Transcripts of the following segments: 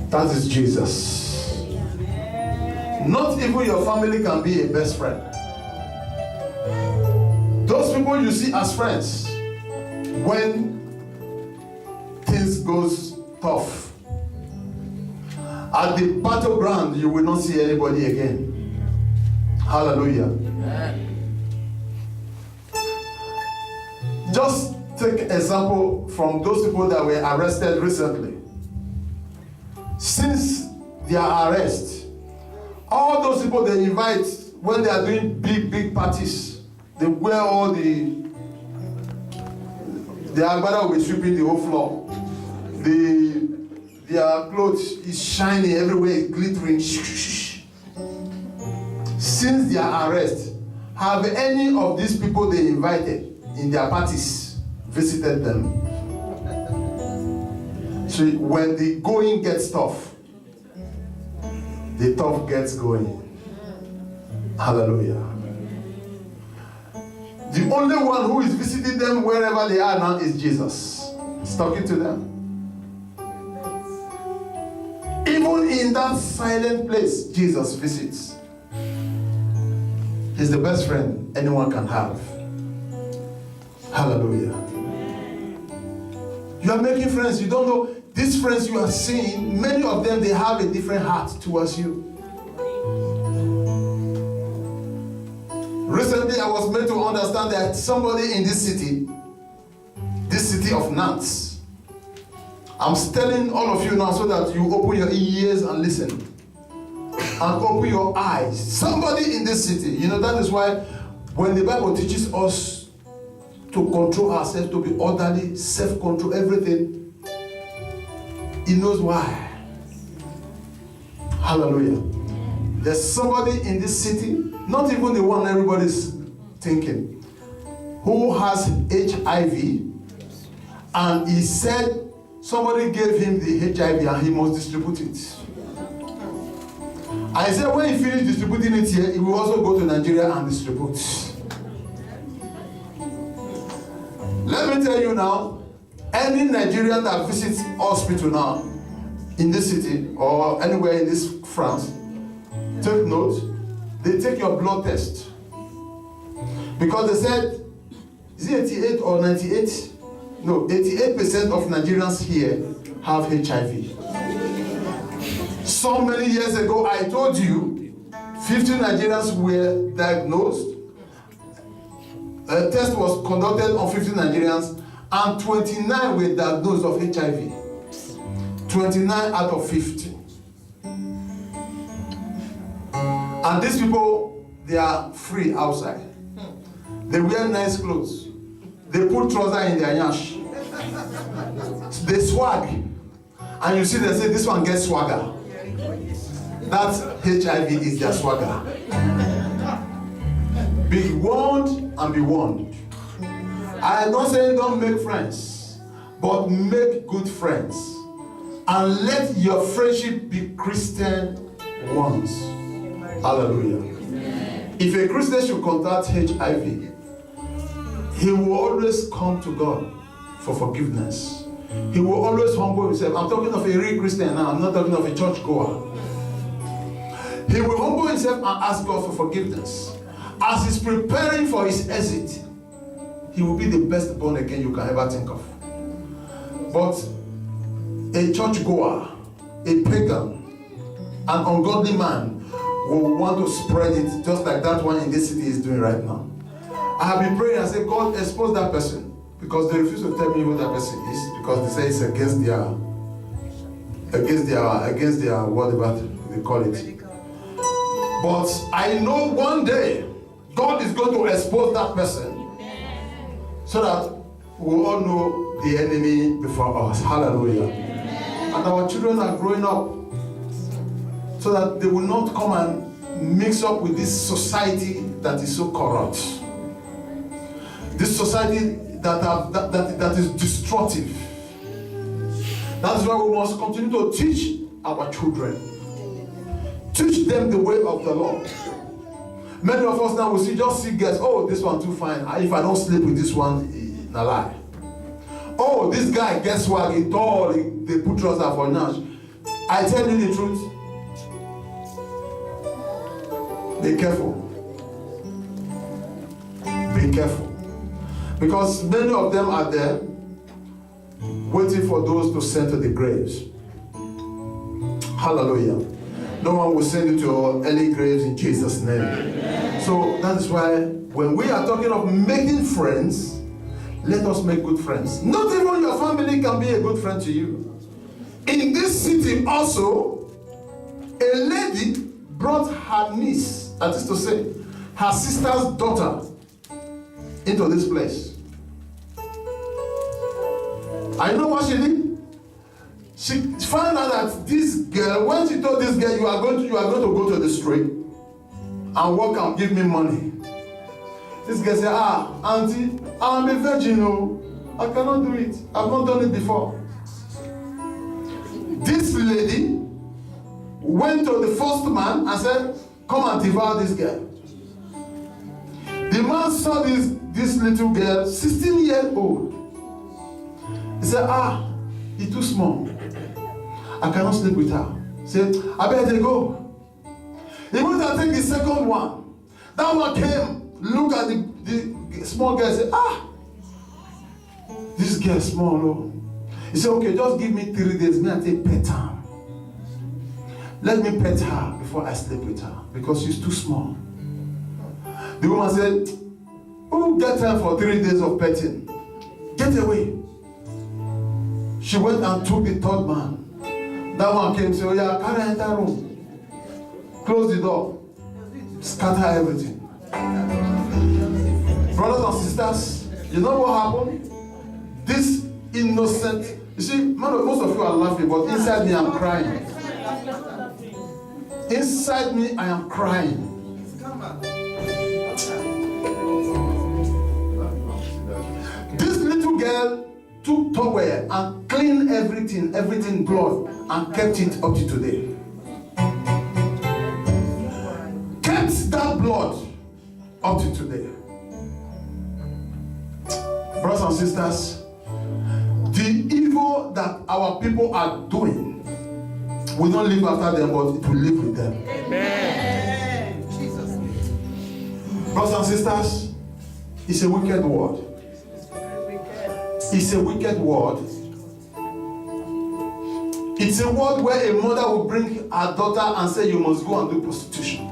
That is Jesus. Not even your family can be a best friend. Those people you see as friends, when things goes tough, at the battleground you will not see anybody again. Hallelujah. Amen. Just take example from those people that were arrested recently. Since their arrest, all those people they invite when they are doing big parties, they wear all the agbada will be sweeping the whole floor. Their clothes is shining everywhere, glittering. Since their arrest, have any of these people they invited in their parties visited them? So when the going gets tough, the tough gets going. Hallelujah. The only one who is visiting them wherever they are now is Jesus. He's talking to them. Even in that silent place, Jesus visits. He's the best friend anyone can have. Hallelujah. You are making friends. You don't know. These friends you are seeing, many of them, they have a different heart towards you. Recently, I was made to understand that somebody in this city of Nantes, I'm telling all of you now so that you open your ears and listen. And open your eyes. Somebody in this city, that is why when the Bible teaches us to control ourselves, to be orderly, self-control, everything, He knows why. Hallelujah. There's somebody in this city, not even the one everybody's thinking, who has HIV, and he said somebody gave him the HIV and he must distribute it. I said when he finished distributing it here, he will also go to Nigeria and distribute. Let me tell you now, any Nigerian that visits hospital now in this city or anywhere in this France, take note, they take your blood test. Because they said, is it 88 or 98? No, 88% of Nigerians here have HIV. So many years ago, I told you, 50 Nigerians were diagnosed. A test was conducted on 50 Nigerians, and 29 were diagnosed of HIV. 29 out of 50. And these people, they are free outside. They wear nice clothes. They put trousers in their yash. They swag. And you see, they say, this one gets swagger. That HIV is their swagger. Be warned and be warned. I am not saying don't make friends, but make good friends. And let your friendship be Christian ones. Hallelujah. If a Christian should contact HIV, he will always come to God for forgiveness. He will always humble himself. I'm talking of a real Christian now. I'm not talking of a church goer. He will humble himself and ask God for forgiveness. As he's preparing for his exit, he will be the best born again you can ever think of. But a church goer, a pagan, an ungodly man will want to spread it just like that one in this city is doing right now. I have been praying and said, God, expose that person, because they refuse to tell me who that person is, because they say it's against their whatever they call it. But I know one day God is going to expose that person so that we all know the enemy before us. Hallelujah. And our children are growing up so that they will not come and mix up with this society that is so corrupt. This society that is destructive. That's why we must continue to teach our children. Teach them the way of the Lord. Many of us now will just see girls, oh, this one too fine. If I don't sleep with this one, it's a lie. Oh, this guy, guess what? He tall, they put trousers for Nash. I tell you the truth. Be careful. Be careful. Because many of them are there waiting for those to send to the graves. Hallelujah. No one will send you to early graves in Jesus' name. Amen. So that is why when we are talking of making friends, let us make good friends. Not even your family can be a good friend to you. In this city also, a lady brought her niece, that is to say, her sister's daughter, into this place. I know what she did. She found out that this girl, when she told this girl, you are going to go to the street and work and give me money. This girl said, auntie, I'm a virgin, I cannot do it. I've not done it before. This lady went to the first man and said, come and devour this girl. The man saw this little girl, 16 years old. He said, it's too small. I cannot sleep with her. He said, I better go. He went and take the second one. That one came, look at the small girl, said, this girl is small. He said, okay, just give me 3 days. Me, I take pet her. Let me pet her before I sleep with her, because she's too small. The woman said, who get time for 3 days of petting? Get away. She went and took the third man. That one came and said, carry her enter room. Close the door. Scatter everything. Brothers and sisters, you know what happened? This innocent, you see, most of you are laughing, but inside me I'm crying. Inside me I am crying. This little girl took towel and cleaned everything blood, and kept it up to today. Kept that blood up to today. Brothers and sisters, the evil that our people are doing will not live after them, but it will live with them. Amen. Jesus. Brothers and sisters, it's a wicked word. It's a wicked word. It's a word where a mother will bring her daughter and say, you must go and do prostitution.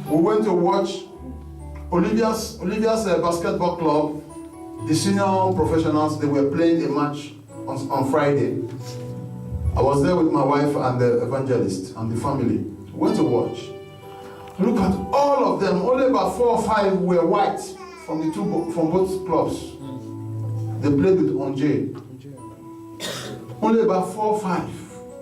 We went to watch Olivia's basketball club. The senior professionals, they were playing a match on Friday. I was there with my wife and the evangelist and the family. We went to watch. Look at all of them. Only about 4 or 5 were white from both clubs. They played with Onje. Only about 4 or 5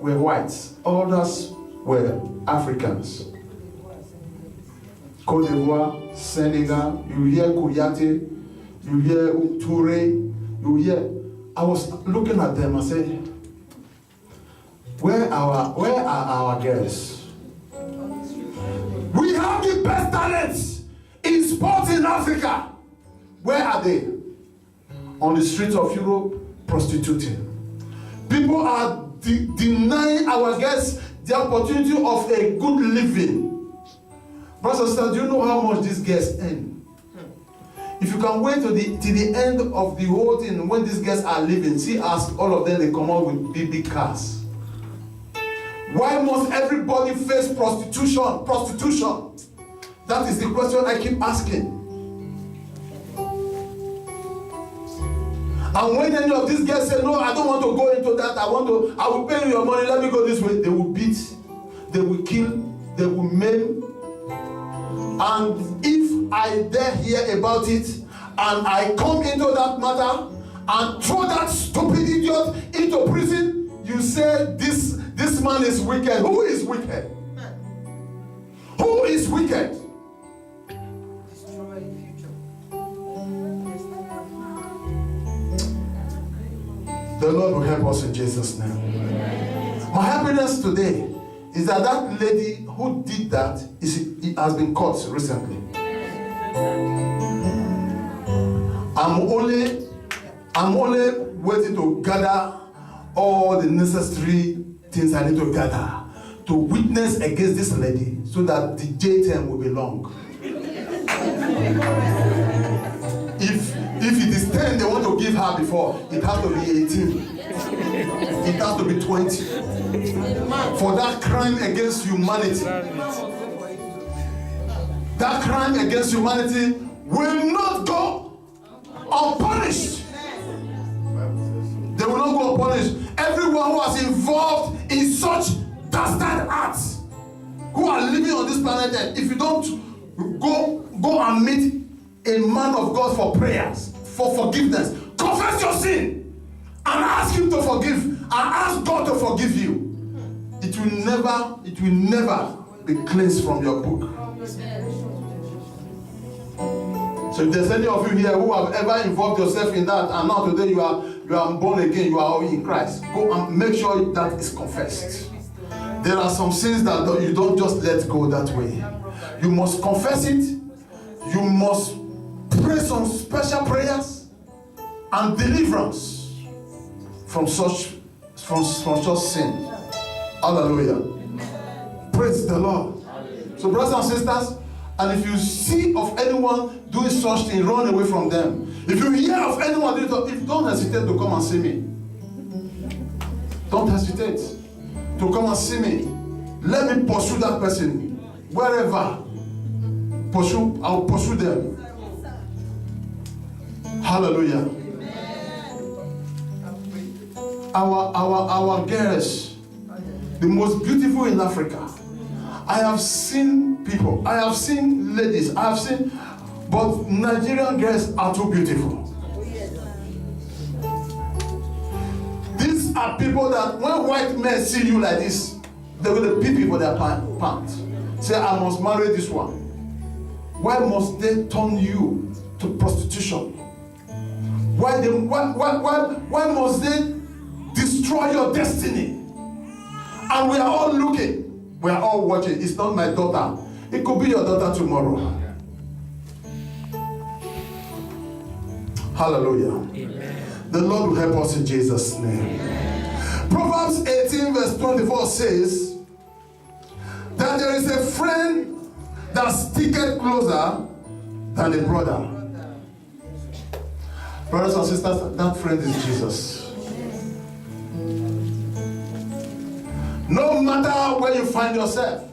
were whites. Others were Africans. Côte d'Ivoire, Senegal, you hear Kouyaté, you hear Touré, you hear. I was looking at them and said, where are our girls? We have the best talents in sports in Africa. Where are they? On the streets of Europe, prostituting. People are denying our girls the opportunity of a good living. Brothers and sisters, do you know how much these girls earn? If you can wait till the end of the whole thing, when these girls are living, see as all of them, they come out with big cars. Why must everybody face prostitution? Prostitution. That is the question I keep asking. And when any of these girls say, no, I don't want to go into that, I will pay you your money, let me go this way, they will beat, they will kill, they will maim. And if I dare hear about it, and I come into that matter, and throw that stupid idiot into prison, you say this man is wicked. Who is wicked? Who is wicked? The Lord will help us in Jesus' name. My happiness today is that that lady who did that has been caught recently. I'm only waiting to gather all the necessary things I need to gather to witness against this lady so that the jail term will be long. If it is 10 they want to give her before, it has to be 18. It has to be 20. For that crime against humanity. That crime against humanity will not go unpunished. They will not go unpunished. Everyone who was involved in such dastard acts, who are living on this planet Earth, if you don't go and meet a man of God for prayers, for forgiveness, confess your sin and ask him to forgive and ask God to forgive you, it will never be cleansed from your book. So if there's any of you here who have ever involved yourself in that and now today you are born again, you are in Christ, go and make sure that is confessed. There are some sins that you don't just let go that way. You must confess it. You must pray some special prayers and deliverance from such sin. Hallelujah. Praise the Lord. So brothers and sisters, and if you see of anyone doing such thing, run away from them. If you hear of anyone doing it, don't hesitate to come and see me. Don't hesitate to come and see me. Let me pursue that person wherever. I'll pursue them. Hallelujah. Our girls, the most beautiful in Africa. I have seen people, I have seen ladies, but Nigerian girls are too beautiful. These are people that when white men see you like this, they will pee people their pants. Say, I must marry this one. Why must they turn you to prostitution? Why must they destroy your destiny? And we are all looking. We are all watching. It's not my daughter. It could be your daughter tomorrow. Hallelujah. Amen. The Lord will help us in Jesus' name. Amen. Proverbs 18 verse 24 says that there is a friend that sticketh closer than a brother. Brothers and sisters, that friend is Jesus. No matter where you find yourself,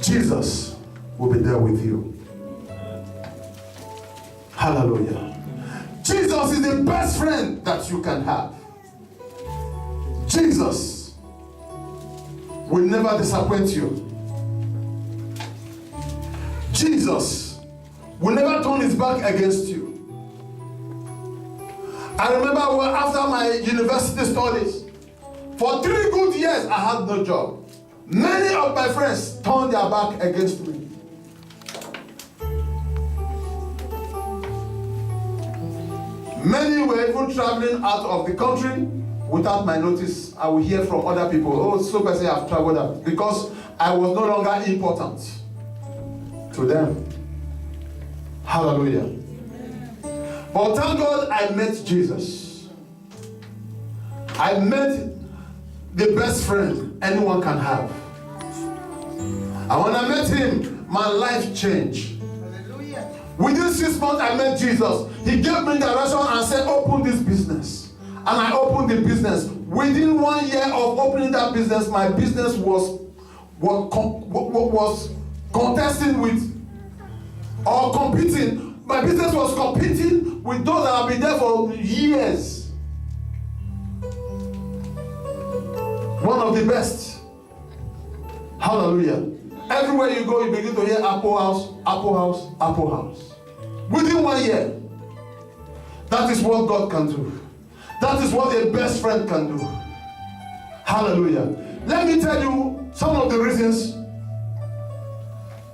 Jesus will be there with you. Hallelujah. Jesus is the best friend that you can have. Jesus will never disappoint you. Jesus will never turn his back against you. I remember after my university studies, for 3 good years, I had no job. Many of my friends turned their back against me. Many were even traveling out of the country without my notice. I would hear from other people, oh, so person have traveled out, because I was no longer important to them. Hallelujah. But thank God I met Jesus. I met the best friend anyone can have. And when I met him, my life changed. Hallelujah. Within 6 months, I met Jesus. He gave me direction and said, open this business. And I opened the business. Within 1 year of opening that business, my business was contesting with, or competing. My business was competing with those that have been there for years. One of the best. Hallelujah. Everywhere you go, you begin to hear Apple House, Apple House, Apple House. Within 1 year. That is what God can do. That is what a best friend can do. Hallelujah. Let me tell you some of the reasons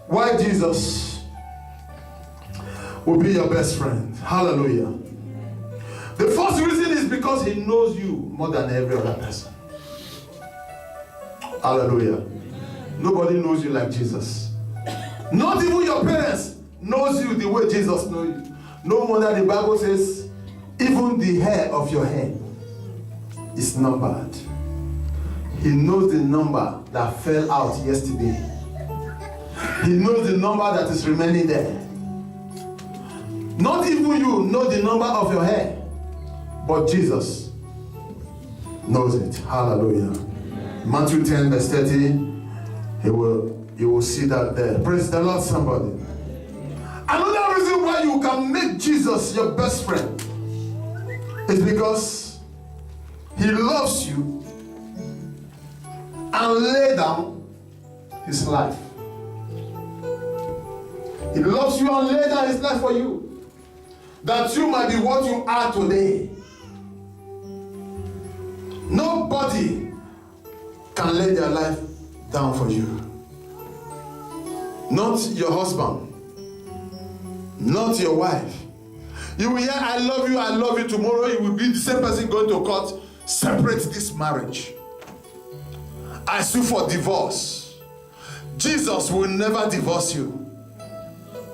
why Jesus will be your best friend. Hallelujah. The first reason is because he knows you more than every other person. Hallelujah. Nobody knows you like Jesus. Not even your parents knows you the way Jesus knows you. No wonder the Bible says, even the hair of your head is numbered. He knows the number that fell out yesterday. He knows the number that is remaining there. Not even you know the number of your hair, but Jesus knows it. Hallelujah. Matthew 10 verse 30, you will see that there. Praise the Lord, somebody. Another reason why you can make Jesus your best friend is because he loves you and lay down his life. He loves you and lay down his life for you, that you might be what you are today. Nobody can lay their life down for you. Not your husband, not your wife. You will hear, I love you. Tomorrow you will be the same person going to court. Separate this marriage. I sue for divorce. Jesus will never divorce you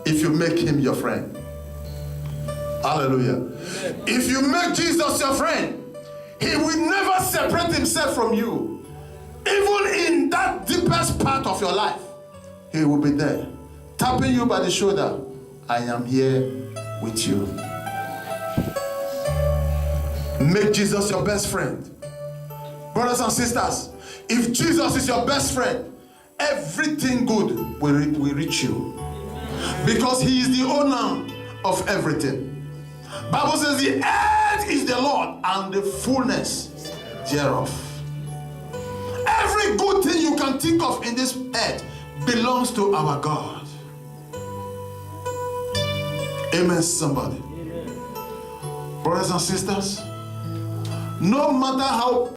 if you make him your friend. Hallelujah. Amen. If you make Jesus your friend, he will never separate himself from you. Even in that deepest part of your life, he will be there, tapping you by the shoulder. I am here with you. Make Jesus your best friend. Brothers and sisters, if Jesus is your best friend, everything good will reach you. Because he is the owner of everything. Bible says the earth is the Lord and the fullness thereof. Every good thing you can think of in this earth belongs to our God. Amen, somebody. Amen. Brothers and sisters, no matter how